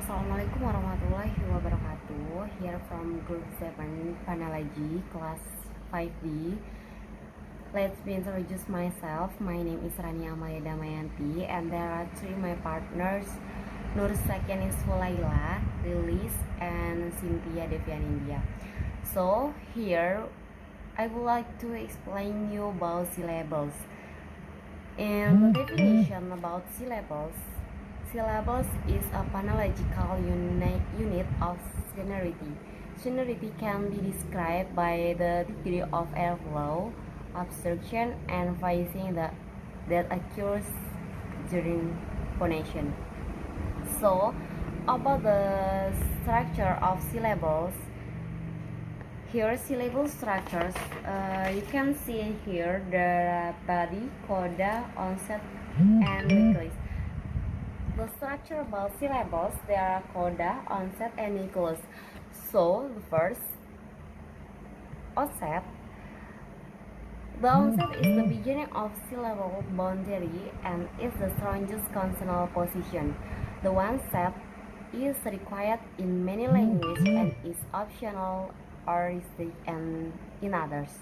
Assalamualaikum warahmatullahi wabarakatuh. Here from Group 7 Panelogy, Class 5B. Let me introduce myself. My name is Rani Amalia Damayanti, and there are three my partners, Nur Sakianis Hulaila, Lilis, and Cynthia Devian India. So here I would like to explain you about syllables. In the definition about syllables, syllables is a phonological unit of sonority. Sonority can be described by the degree of airflow, obstruction, and voicing that occurs during phonation. So, about the structure of syllables, here syllable structures, you can see here the body, coda, onset, and nucleus. The structure about syllables, there are coda, onset, and nucleus. So the first, onset. The onset is the beginning of syllable boundary and is the strongest consonant position. The one set is required in many languages and is optional or restricted and in others.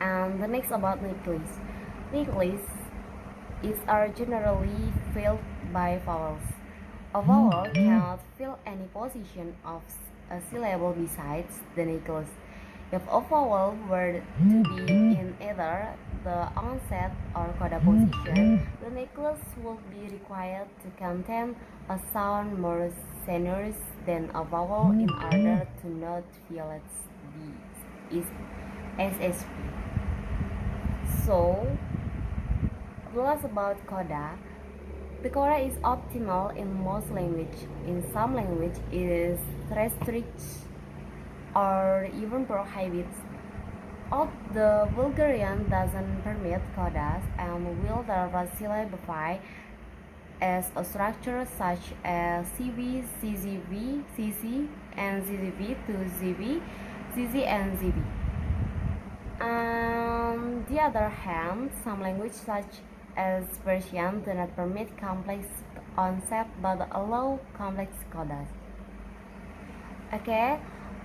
And the next about nucleus. Nucleus is are generally filled by vowels. A vowel cannot fill any position of a syllable besides the nucleus. If a vowel were to be in either the onset or coda position, the nucleus would be required to contain a sound more sonorous than a vowel in order to not violate the SSP. So, plus about coda, the coda is optimal in most languages. In some language, it is restricts or even prohibits. The Bulgarian doesn't permit codas and will therefore syllabify as a structure such as CV, CZV, CC, and ZZV to ZV, ZZ, and ZB. On the other hand, some languages such as Persian do not permit complex onset but allow complex codas. Okay,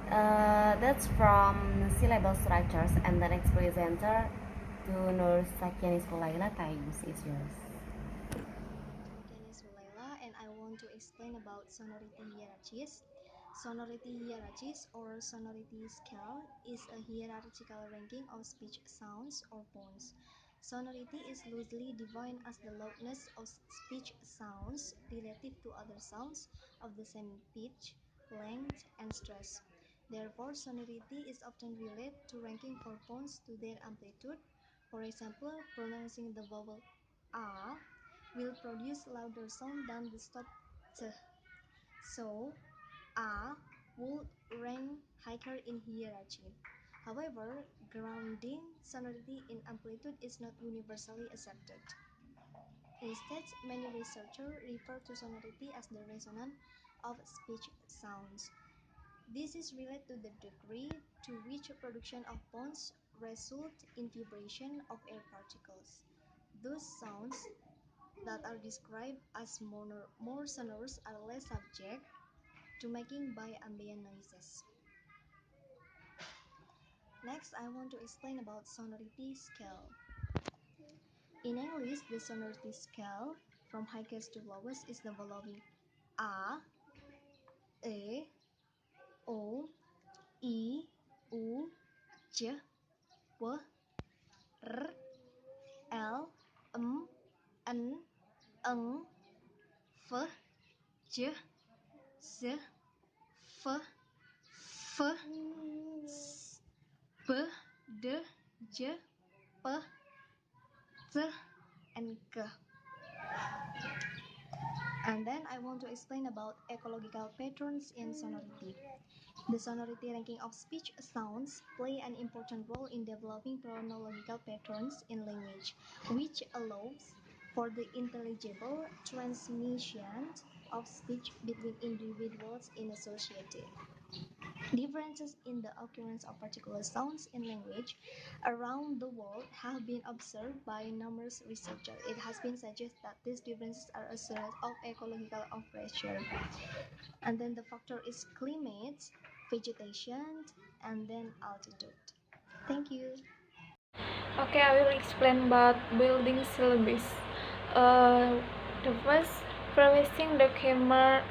that's from syllable structures, and the next presenter to Nur Sakianis Hulaila. Time is yours. And I want to explain about sonority hierarchies. Sonority hierarchies or sonority scale is a hierarchical ranking of speech sounds or tones. Sonority is loosely defined as the loudness of speech sounds relative to other sounds of the same pitch, length, and stress. Therefore, sonority is often related to ranking for tones to their amplitude. For example, pronouncing the vowel a will produce louder sound than the stop t. So, a would rank higher in hierarchy. However, grounding sonority in amplitude is not universally accepted. Instead, many researchers refer to sonority as the resonance of speech sounds. This is related to the degree to which production of tones result in vibration of air particles. Those sounds that are described as more sonorous are less subject to making by ambient noises. Next, I want to explain about sonority scale. In English, the sonority scale from highest to lowest is the following: A, E, O, I, U, J, W, R, L, M, N, Ng, F, J, Z, F, F, S, B, D, J, P, T, and K. And then I want to explain about ecological patterns in sonority. The sonority ranking of speech sounds play an important role in developing phonological patterns in language, which allows for the intelligible transmission of speech between individuals in a society. Differences in the occurrence of particular sounds in language around the world have been observed by numerous researchers. It has been suggested that these differences are a result of ecological pressure. And then the factor is climate, vegetation, and then altitude. Thank you. Okay, I will explain about building syllabus. Uh, the first, professing the Kmart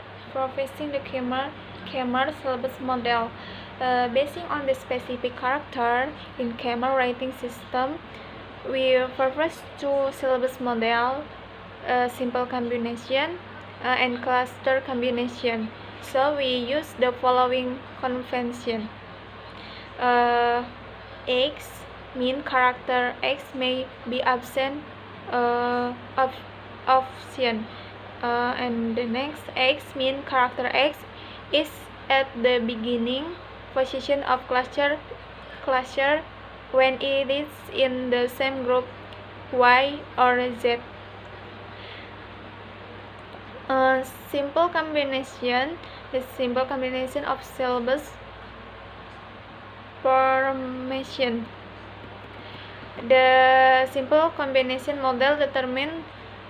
syllabus model. Basing on the specific character in Kmart writing system, we first two syllabus model, simple combination and cluster combination. So we use the following convention. Uh, X mean character X may be absent of option, and the next X mean character X is at the beginning position of cluster when it is in the same group Y or Z. Simple combination, the simple combination of syllabus formation. The simple combination model determines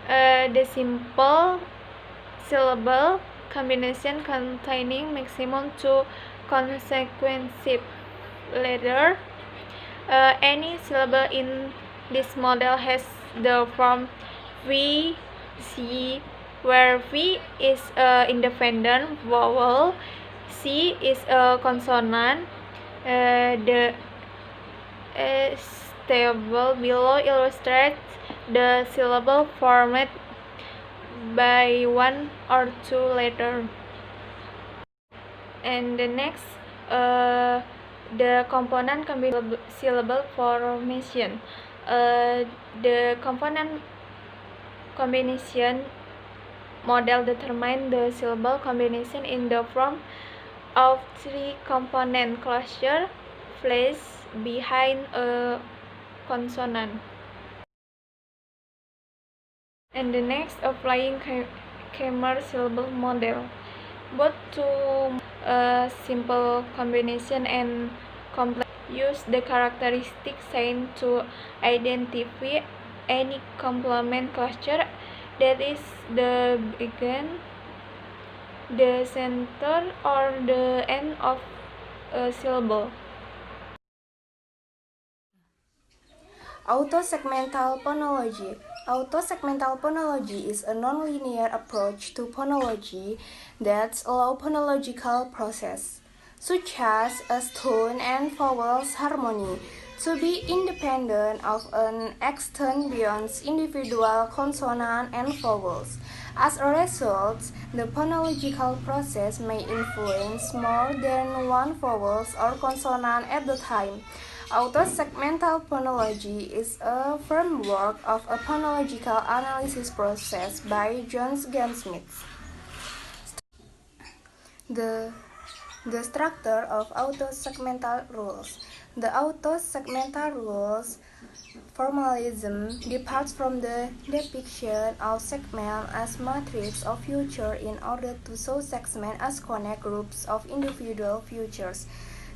the simple syllable combination containing maximum two consecutive letters. Any syllable in this model has the form V, C, where V is an independent vowel, C is a consonant. The table below illustrates the syllable formed by one or two letters. And the next, the component syllable formation. The component combination model determines the syllable combination in the form of three component cluster placed behind a consonant. And the next, applying Kmart syllable model. Both two simple combination and complex use the characteristic sign to identify any complement cluster that is the begin, the center, or the end of a syllable. Autosegmental phonology. Autosegmental phonology is a nonlinear approach to phonology that allows phonological process, such as a tone and vowels harmony, to be independent of an extent beyond individual consonant and vowels. As a result, the phonological process may influence more than one vowel or consonant at the time. Autosegmental phonology is a framework of a phonological analysis process by John Smith. The structure of autosegmental rules. The autosegmental rules formalism departs from the depiction of segment as matrix of feature in order to show segment as connect groups of individual features.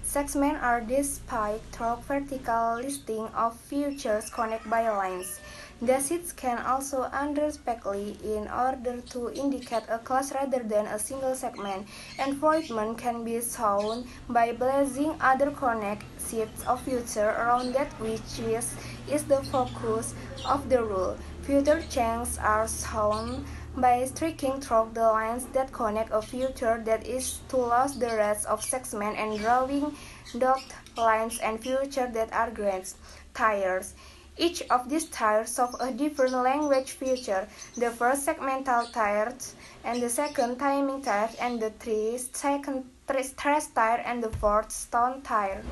Segments are displayed through vertical listing of features connected by lines. Dacids can also unrespectfully in order to indicate a class rather than a single segment. Enforcement can be shown by blazing other connect sheets of features around that which is the focus of the rule. Future chains are shown by striking through the lines that connect a feature that is to lose the rest of segment and drawing dotted lines and features that are grades, tiers. Each of these tiers shows a different language feature. The first segmental tier and the second timing tier and the second trace tier and the fourth stone tier.